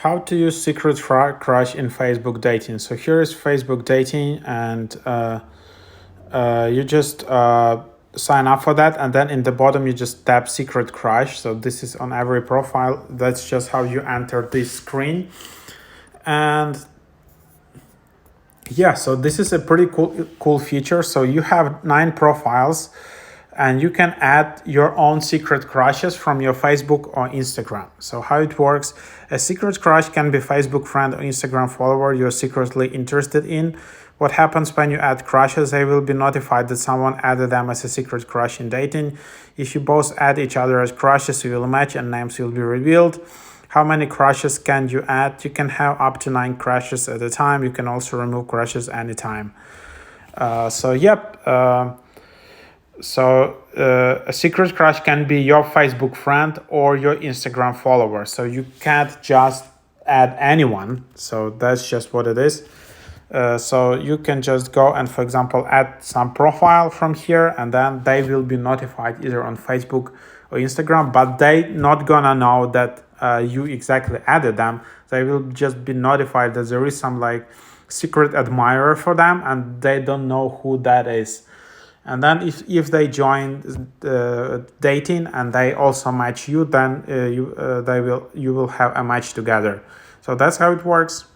How to use secret crush in Facebook dating. So here is Facebook dating, and you just sign up for that, and then in the bottom you just tap secret crush. So this is on every profile. That's just how you enter this screen. And yeah, so this is a pretty cool feature. So you have 9 profiles, and you can add your own secret crushes from your Facebook or Instagram. So how it works, a secret crush can be Facebook friend or Instagram follower you're secretly interested in. What happens when you add crushes, they will be notified that someone added them as a secret crush in dating. If you both add each other as crushes, you will match and names will be revealed. How many crushes can you add? You can have up to 9 crushes at a time. You can also remove crushes anytime. A secret crush can be your Facebook friend or your Instagram follower. So you can't just add anyone. So that's just what it is. So you can just go and, for example, add some profile from here, and then they will be notified either on Facebook or Instagram, but they not gonna know that you exactly added them. They will just be notified that there is some like secret admirer for them, and they don't know who that is. And then if they join dating and they also match you, then you will have a match together. So that's how it works.